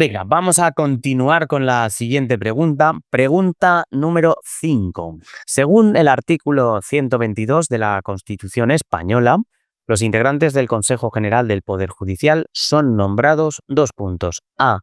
Venga, vamos a continuar con la siguiente pregunta. Pregunta número 5. Según el artículo 122 de la Constitución española, los integrantes del Consejo General del Poder Judicial son nombrados dos puntos. A,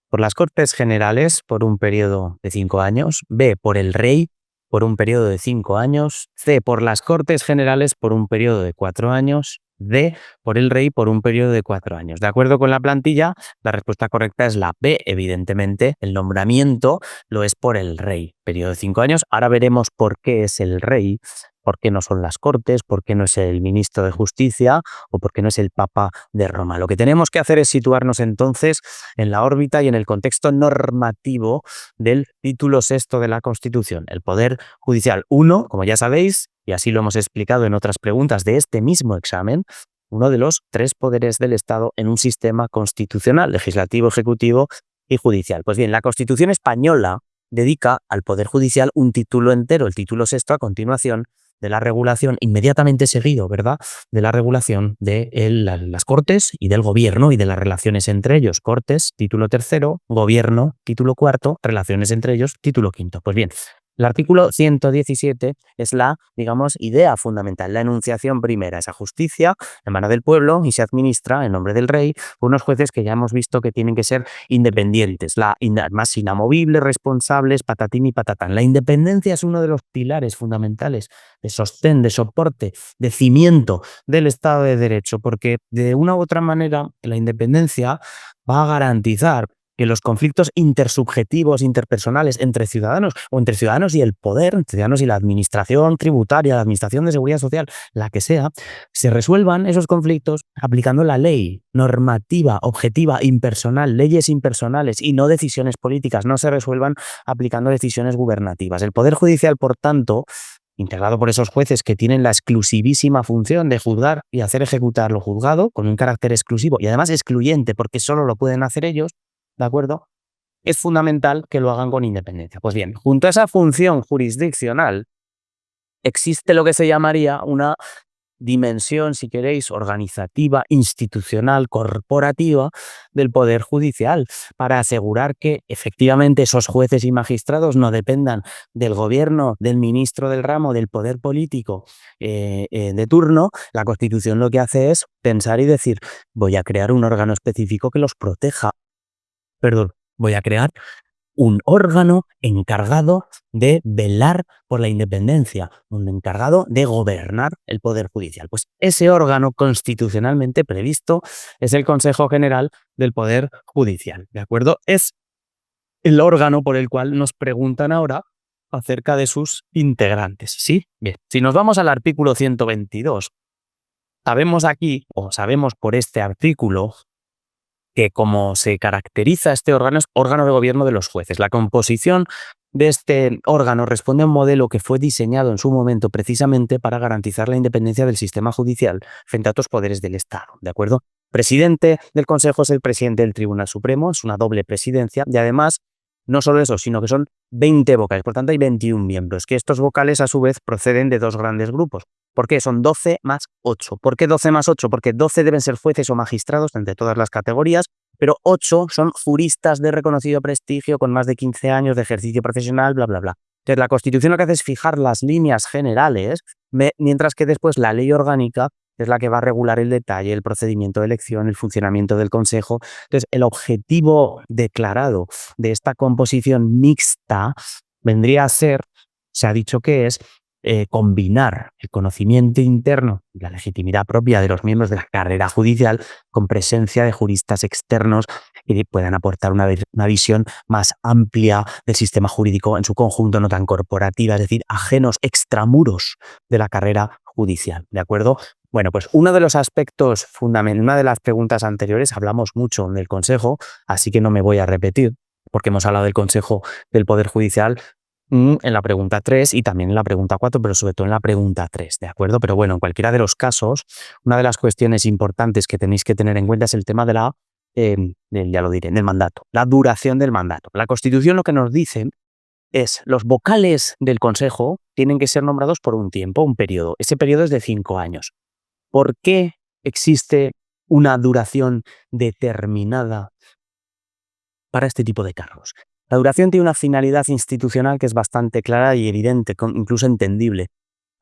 por las Cortes Generales por un periodo de 5 años. B, por el Rey por un periodo de 5 años. C, por las Cortes Generales por un periodo de 4 años. D, por el Rey por un periodo de 4 años. De acuerdo con la plantilla, la respuesta correcta es la B. Evidentemente, el nombramiento lo es por el Rey, periodo de 5 años. Ahora veremos por qué es el Rey, por qué no son las Cortes, por qué no es el ministro de Justicia o por qué no es el Papa de Roma. Lo que tenemos que hacer es situarnos entonces en la órbita y en el contexto normativo del título sexto de la Constitución. El Poder Judicial 1, como ya sabéis, y así lo hemos explicado en otras preguntas de este mismo examen, uno de los 3 poderes del Estado en un sistema constitucional, legislativo, ejecutivo y judicial. Pues bien, la Constitución española dedica al Poder Judicial un título entero, el título sexto, a continuación de la regulación, inmediatamente seguido, ¿verdad?, de la regulación de las Cortes y del Gobierno y de las relaciones entre ellos. Cortes, título tercero; Gobierno, título cuarto; relaciones entre ellos, título quinto. Pues bien, el artículo 117 es la, digamos, idea fundamental, la enunciación primera. Esa justicia emana del pueblo y se administra en nombre del Rey por unos jueces que ya hemos visto que tienen que ser independientes, más inamovibles, responsables, patatín y patatán. La independencia es uno de los pilares fundamentales de sostén, de soporte, de cimiento del Estado de Derecho, porque de una u otra manera la independencia va a garantizar que los conflictos intersubjetivos, interpersonales entre ciudadanos o entre ciudadanos y el poder, entre ciudadanos y la administración tributaria, la administración de seguridad social, la que sea, se resuelvan esos conflictos aplicando la ley, normativa, objetiva, impersonal, leyes impersonales y no decisiones políticas, no se resuelvan aplicando decisiones gubernativas. El Poder Judicial, por tanto, integrado por esos jueces que tienen la exclusivísima función de juzgar y hacer ejecutar lo juzgado, con un carácter exclusivo y además excluyente porque solo lo pueden hacer ellos, ¿de acuerdo?, es fundamental que lo hagan con independencia. Pues bien, junto a esa función jurisdiccional existe lo que se llamaría una dimensión, si queréis, organizativa, institucional, corporativa del Poder Judicial, para asegurar que efectivamente esos jueces y magistrados no dependan del gobierno, del ministro del ramo, del poder político de turno. La Constitución lo que hace es pensar y decir: voy a crear un órgano específico que los proteja. Perdón, voy a crear un órgano encargado de velar por la independencia, un encargado de gobernar el Poder Judicial. Pues ese órgano constitucionalmente previsto es el Consejo General del Poder Judicial, ¿de acuerdo? Es el órgano por el cual nos preguntan ahora acerca de sus integrantes, ¿sí? Bien, si nos vamos al artículo 122, sabemos aquí, o sabemos por este artículo, que como se caracteriza este órgano, es órgano de gobierno de los jueces. La composición de este órgano responde a un modelo que fue diseñado en su momento precisamente para garantizar la independencia del sistema judicial frente a otros poderes del Estado, ¿de acuerdo? Presidente del Consejo es el presidente del Tribunal Supremo, es una doble presidencia y además no solo eso, sino que son 20 vocales, por tanto hay 21 miembros, que estos vocales a su vez proceden de dos grandes grupos. ¿Por qué? Son 12 más 8. ¿Por qué 12 más 8? Porque 12 deben ser jueces o magistrados entre todas las categorías, pero 8 son juristas de reconocido prestigio con más de 15 años de ejercicio profesional, bla, bla, bla. Entonces, la Constitución lo que hace es fijar las líneas generales, mientras que después la ley orgánica es la que va a regular el detalle, el procedimiento de elección, el funcionamiento del Consejo. Entonces, el objetivo declarado de esta composición mixta vendría a ser, se ha dicho que es combinar el conocimiento interno y la legitimidad propia de los miembros de la carrera judicial con presencia de juristas externos que puedan aportar una visión más amplia del sistema jurídico en su conjunto, no tan corporativa, es decir, ajenos, extramuros de la carrera judicial, ¿de acuerdo? Bueno, pues uno de los aspectos fundamentales, una de las preguntas anteriores, hablamos mucho del Consejo, así que no me voy a repetir, porque hemos hablado del Consejo del Poder Judicial en la pregunta 3 y también en la pregunta 4, pero sobre todo en la pregunta 3, ¿de acuerdo? Pero bueno, en cualquiera de los casos, una de las cuestiones importantes que tenéis que tener en cuenta es el tema de ya lo diré, del mandato, la duración del mandato. La Constitución lo que nos dice es: los vocales del Consejo tienen que ser nombrados por un tiempo, un periodo. Ese periodo es de 5 años. ¿Por qué existe una duración determinada para este tipo de cargos. La duración tiene una finalidad institucional que es bastante clara y evidente, incluso entendible.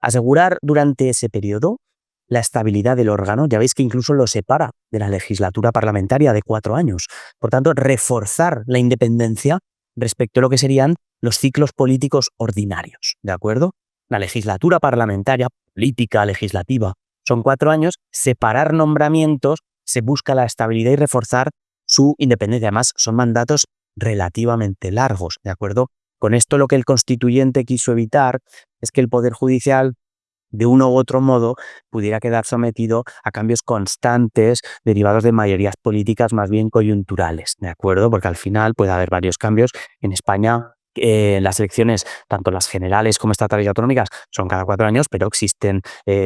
Asegurar durante ese periodo la estabilidad del órgano, ya veis que incluso lo separa de la legislatura parlamentaria de 4 años. Por tanto, reforzar la independencia respecto a lo que serían los ciclos políticos ordinarios, ¿de acuerdo? La legislatura parlamentaria, política, legislativa, son 4 años, separar nombramientos, se busca la estabilidad y reforzar su independencia. Además, son mandatos relativamente largos, ¿de acuerdo? Con esto lo que el constituyente quiso evitar es que el Poder Judicial, de uno u otro modo, pudiera quedar sometido a cambios constantes derivados de mayorías políticas más bien coyunturales, ¿de acuerdo? Porque al final puede haber varios cambios. En España, las elecciones, tanto las generales como estatales y autonómicas, son cada 4 años, pero existen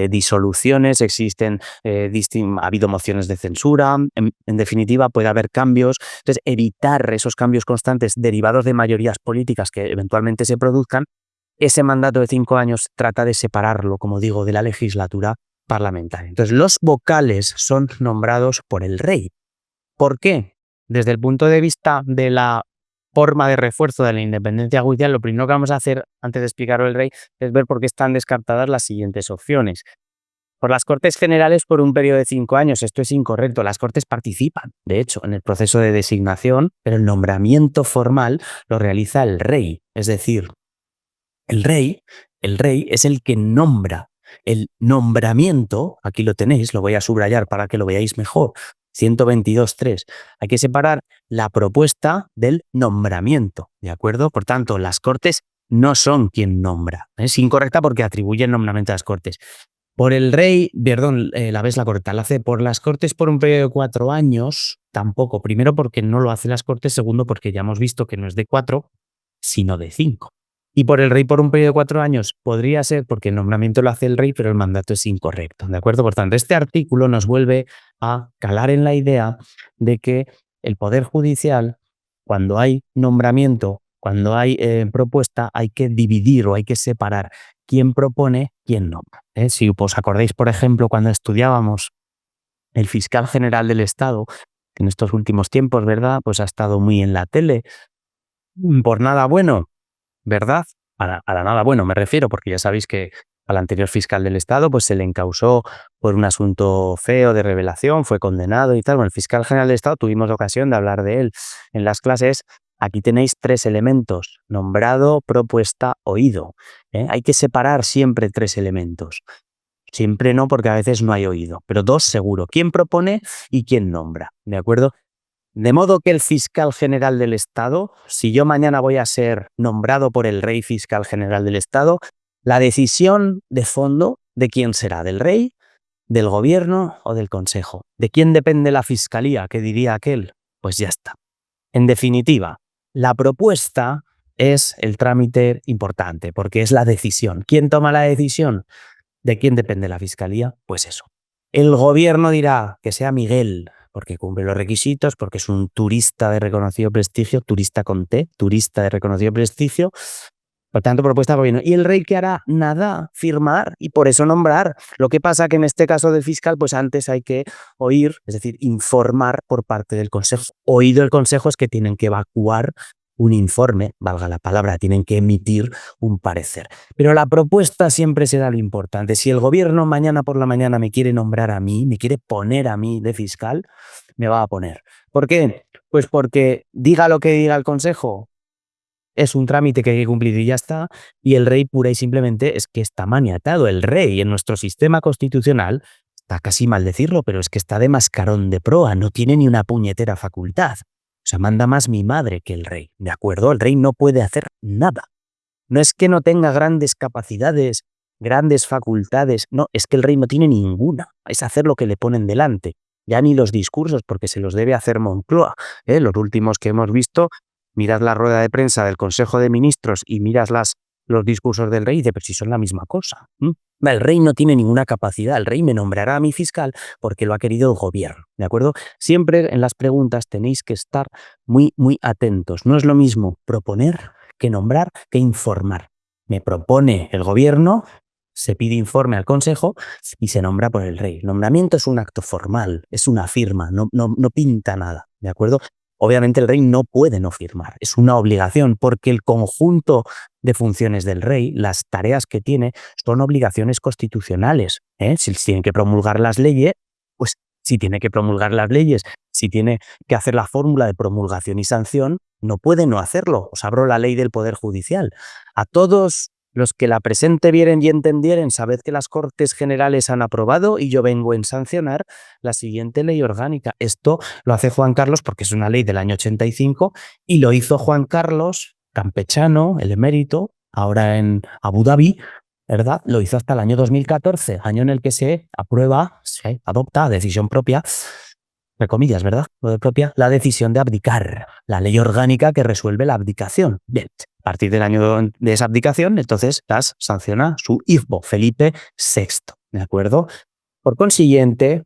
disoluciones, ha habido mociones de censura, en definitiva puede haber cambios. Entonces, evitar esos cambios constantes derivados de mayorías políticas que eventualmente se produzcan, ese mandato de 5 años trata de separarlo, como digo, de la legislatura parlamentaria. Entonces, los vocales son nombrados por el rey. ¿Por qué? Desde el punto de vista de la forma de refuerzo de la independencia judicial, lo primero que vamos a hacer, antes de explicarlo el rey, es ver por qué están descartadas las siguientes opciones. Por las Cortes Generales por un periodo de 5 años. Esto es incorrecto. Las Cortes participan, de hecho, en el proceso de designación, pero el nombramiento formal lo realiza el rey. Es decir, el rey es el que nombra. El nombramiento, aquí lo tenéis, lo voy a subrayar para que lo veáis mejor, 122.3. Hay que separar la propuesta del nombramiento, ¿de acuerdo? Por tanto, las Cortes no son quien nombra. Es incorrecta porque atribuye el nombramiento a las Cortes. Por el rey, perdón, la ves la correcta, la hace por las Cortes por un periodo de 4 años, tampoco. Primero porque no lo hacen las Cortes, segundo porque ya hemos visto que no es de 4, sino de 5. Y por el rey por un periodo de 4 años podría ser porque el nombramiento lo hace el rey, pero el mandato es incorrecto, ¿de acuerdo? Por tanto, este artículo nos vuelve a calar en la idea de que el Poder Judicial, cuando hay nombramiento, cuando hay propuesta, hay que dividir o hay que separar quién propone, quién nombra. Si os acordáis, por ejemplo, cuando estudiábamos el fiscal general del Estado, que en estos últimos tiempos, ¿verdad?, pues ha estado muy en la tele, por nada bueno, ¿verdad? A la nada bueno me refiero, porque ya sabéis que al anterior fiscal del Estado pues se le encausó por un asunto feo de revelación, fue condenado y tal. Bueno, el fiscal general del Estado, tuvimos ocasión de hablar de él en las clases. Aquí tenéis 3 elementos: nombrado, propuesta, oído. Hay que separar siempre 3 elementos. Siempre no, porque a veces no hay oído, pero 2 seguro: quién propone y quién nombra, ¿de acuerdo? De modo que el fiscal general del Estado, si yo mañana voy a ser nombrado por el rey fiscal general del Estado, la decisión de fondo, ¿de quién será? ¿Del rey, del gobierno o del consejo? ¿De quién depende la fiscalía? ¿Qué diría aquel? Pues ya está. En definitiva, la propuesta es el trámite importante, porque es la decisión. ¿Quién toma la decisión? ¿De quién depende la fiscalía? Pues eso. El gobierno dirá que sea Miguel, porque cumple los requisitos, porque es un turista de reconocido prestigio, turista con T, turista de reconocido prestigio. Por tanto, propuesta del gobierno. ¿Y el rey qué hará? Nada, firmar y por eso nombrar. Lo que pasa que en este caso del fiscal, pues antes hay que oír, es decir, informar por parte del consejo. Oído el consejo es que tienen que evacuar un informe, valga la palabra, tienen que emitir un parecer. Pero la propuesta siempre será lo importante. Si el gobierno mañana por la mañana me quiere nombrar a mí, me quiere poner a mí de fiscal, me va a poner. ¿Por qué? Pues porque diga lo que diga el consejo, es un trámite que hay que cumplir y ya está, y el rey pura y simplemente es que está maniatado. El rey en nuestro sistema constitucional, está casi mal decirlo, pero es que está de mascarón de proa, no tiene ni una puñetera facultad. O sea, manda más mi madre que el rey, ¿de acuerdo? El rey no puede hacer nada. No es que no tenga grandes capacidades, grandes facultades, no, es que el rey no tiene ninguna, es hacer lo que le ponen delante. Ya ni los discursos, porque se los debe hacer Moncloa. Los últimos que hemos visto, mirad la rueda de prensa del Consejo de Ministros y mirad los discursos del rey, y dice, pero si son la misma cosa. El rey no tiene ninguna capacidad, el rey me nombrará a mi fiscal porque lo ha querido el gobierno, ¿de acuerdo? Siempre en las preguntas tenéis que estar muy, muy atentos. No es lo mismo proponer que nombrar, que informar. Me propone el gobierno, se pide informe al consejo y se nombra por el rey. El nombramiento es un acto formal, es una firma, no pinta nada, ¿de acuerdo? obviamente el rey no puede no firmar. Es una obligación porque el conjunto de funciones del rey, las tareas que tiene, son obligaciones constitucionales. Si tiene que promulgar las leyes, pues si tiene que promulgar las leyes, si tiene que hacer la fórmula de promulgación y sanción, no puede no hacerlo. Os abro la ley del Poder Judicial. A todos los que la presente vieren y entendieren, sabed que las Cortes Generales han aprobado y yo vengo en sancionar la siguiente ley orgánica. Esto lo hace Juan Carlos porque es una ley del año 85 y lo hizo Juan Carlos, campechano, el emérito, ahora en Abu Dhabi, ¿verdad? Lo hizo hasta el año 2014, año en el que se aprueba, se adopta a decisión propia, entre comillas, ¿verdad? Lo de propia, la decisión de abdicar, la ley orgánica que resuelve la abdicación. Bien, a partir del año de esa abdicación, entonces las sanciona su hijo, Felipe VI, ¿de acuerdo? Por consiguiente,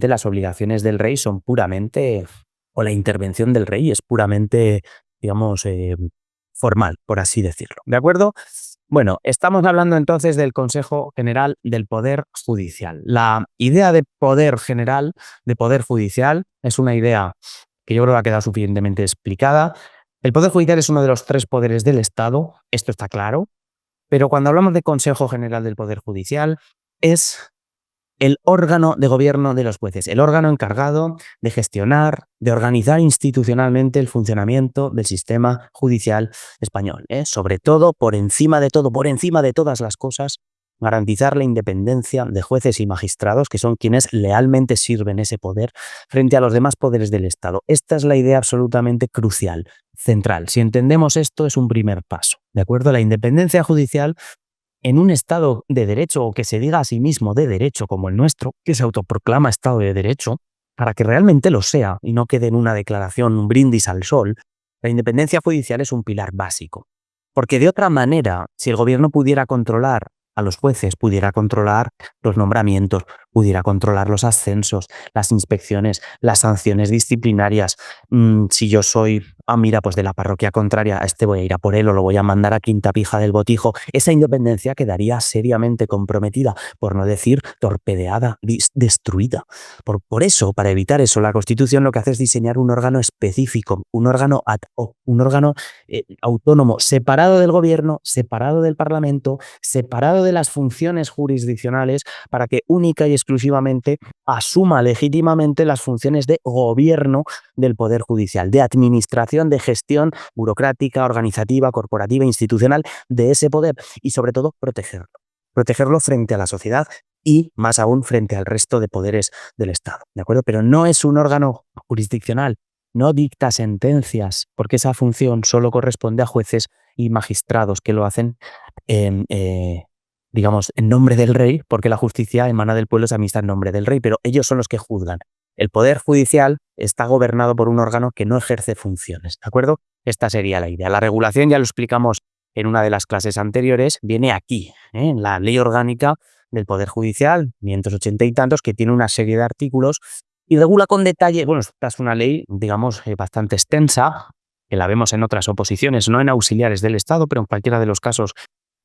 las obligaciones del rey son puramente, o la intervención del rey es puramente, digamos, formal, por así decirlo, ¿de acuerdo? Bueno, estamos hablando entonces del Consejo General del Poder Judicial. La idea de poder general, de poder judicial, es una idea que yo creo que ha quedado suficientemente explicada. El Poder Judicial es uno de los 3 poderes del Estado, esto está claro, pero cuando hablamos de Consejo General del Poder Judicial es el órgano de gobierno de los jueces, el órgano encargado de gestionar, de organizar institucionalmente el funcionamiento del sistema judicial español. Sobre todo, por encima de todas las cosas, garantizar la independencia de jueces y magistrados, que son quienes lealmente sirven ese poder frente a los demás poderes del Estado. Esta es la idea absolutamente crucial, central. Si entendemos esto, es un primer paso, ¿de acuerdo? La independencia judicial en un Estado de derecho o que se diga a sí mismo de derecho como el nuestro, que se autoproclama Estado de derecho, para que realmente lo sea y no quede en una declaración, un brindis al sol, la independencia judicial es un pilar básico. Porque de otra manera, si el gobierno pudiera controlar a los jueces, pudiera controlar los nombramientos, pudiera controlar los ascensos, las inspecciones, las sanciones disciplinarias. Si yo soy, mira, pues de la parroquia contraria, a este voy a ir a por él o lo voy a mandar a Quinta Pija del Botijo, esa independencia quedaría seriamente comprometida, por no decir torpedeada, destruida. Por eso, para evitar eso, la Constitución lo que hace es diseñar un órgano específico, un órgano ad hoc, un órgano autónomo, separado del gobierno, separado del Parlamento, separado de las funciones jurisdiccionales, para que única y exclusivamente asuma legítimamente las funciones de gobierno del Poder Judicial, de administración, de gestión burocrática, organizativa, corporativa, institucional de ese poder y sobre todo protegerlo. Protegerlo frente a la sociedad y más aún frente al resto de poderes del Estado, ¿de acuerdo? Pero no es un órgano jurisdiccional, no dicta sentencias, porque esa función solo corresponde a jueces y magistrados que lo hacen digamos, en nombre del rey, porque la justicia emana del pueblo, se administra en nombre del rey, pero ellos son los que juzgan. El Poder Judicial está gobernado por un órgano que no ejerce funciones, ¿de acuerdo? Esta sería la idea. La regulación, ya lo explicamos en una de las clases anteriores, viene aquí, en la Ley Orgánica del Poder Judicial, 580 y tantos, que tiene una serie de artículos y regula con detalle. Bueno, esta es una ley, digamos, bastante extensa, que la vemos en otras oposiciones, no en auxiliares del Estado, pero en cualquiera de los casos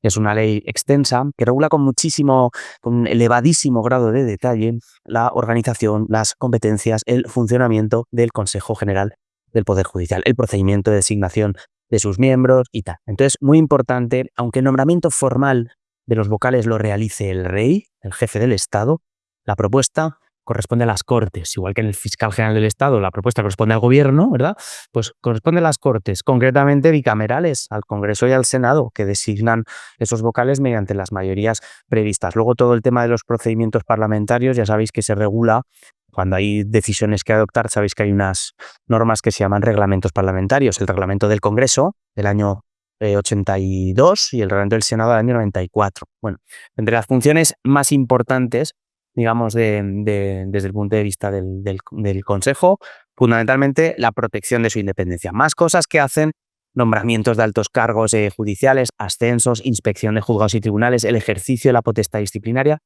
es una ley extensa que regula con elevadísimo grado de detalle la organización, las competencias, el funcionamiento del Consejo General del Poder Judicial, el procedimiento de designación de sus miembros y tal. Entonces, muy importante, aunque el nombramiento formal de los vocales lo realice el rey, el jefe del Estado, la propuesta corresponde a las Cortes, igual que en el fiscal general del Estado la propuesta corresponde al gobierno, ¿verdad? Pues corresponde a las Cortes, concretamente bicamerales, al Congreso y al Senado, que designan esos vocales mediante las mayorías previstas. Luego todo el tema de los procedimientos parlamentarios, ya sabéis que se regula cuando hay decisiones que adoptar, sabéis que hay unas normas que se llaman reglamentos parlamentarios, el reglamento del Congreso del año 82 y el reglamento del Senado del año 94. Bueno, entre las funciones más importantes, digamos, desde el punto de vista del Consejo, fundamentalmente la protección de su independencia. Más cosas que hacen: nombramientos de altos cargos judiciales, ascensos, inspección de juzgados y tribunales, el ejercicio de la potestad disciplinaria.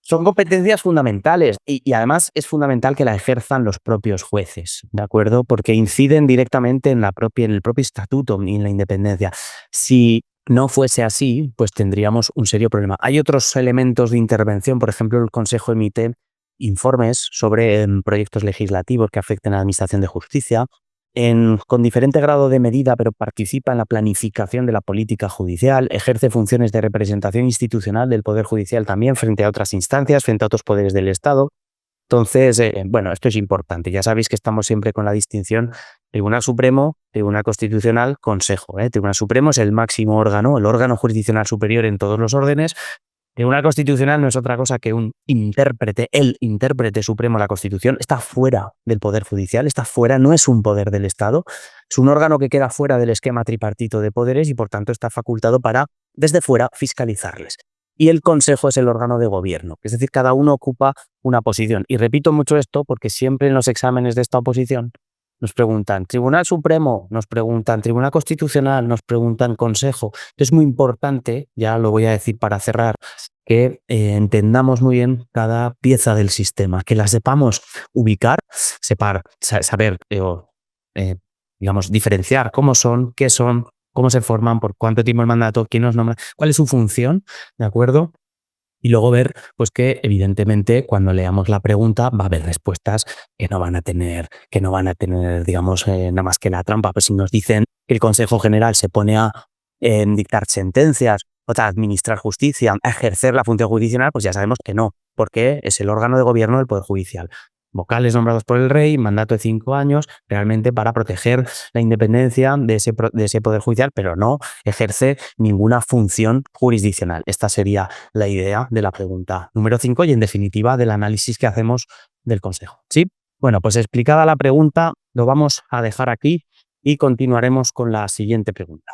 Son competencias fundamentales y además es fundamental que la ejerzan los propios jueces, ¿de acuerdo? Porque inciden directamente en el propio estatuto y en la independencia. Si no fuese así, pues tendríamos un serio problema. Hay otros elementos de intervención, por ejemplo, el Consejo emite informes sobre proyectos legislativos que afecten a la administración de justicia, con diferente grado de medida, pero participa en la planificación de la política judicial, ejerce funciones de representación institucional del Poder Judicial también frente a otras instancias, frente a otros poderes del Estado. Entonces, bueno, esto es importante. Ya sabéis que estamos siempre con la distinción Tribunal Supremo, Tribunal Constitucional, Consejo. Tribunal Supremo es el máximo órgano, el órgano jurisdiccional superior en todos los órdenes. Tribunal Constitucional no es otra cosa que un intérprete, el intérprete supremo de la Constitución, está fuera del Poder Judicial, está fuera, no es un poder del Estado, es un órgano que queda fuera del esquema tripartito de poderes y por tanto está facultado para, desde fuera, fiscalizarles. Y el Consejo es el órgano de gobierno, es decir, cada uno ocupa una posición. Y repito mucho esto porque siempre en los exámenes de esta oposición nos preguntan Tribunal Supremo, nos preguntan Tribunal Constitucional, nos preguntan Consejo. Es muy importante, ya lo voy a decir para cerrar, que entendamos muy bien cada pieza del sistema, que la sepamos ubicar, saber, digamos, diferenciar cómo son, qué son, cómo se forman, por cuánto tiempo el mandato, quién los nombra, cuál es su función, ¿de acuerdo? Y luego ver, pues que evidentemente cuando leamos la pregunta va a haber respuestas que no van a tener, digamos, nada más que la trampa. Pues si nos dicen que el Consejo General se pone a dictar sentencias, o a administrar justicia, a ejercer la función jurisdiccional, pues ya sabemos que no, porque es el órgano de gobierno del Poder Judicial. Vocales nombrados por el rey, mandato de 5 años, realmente para proteger la independencia de ese Poder Judicial, pero no ejerce ninguna función jurisdiccional. Esta sería la idea de la pregunta número 5 y, en definitiva, del análisis que hacemos del Consejo. ¿Sí? Bueno, pues explicada la pregunta, lo vamos a dejar aquí y continuaremos con la siguiente pregunta.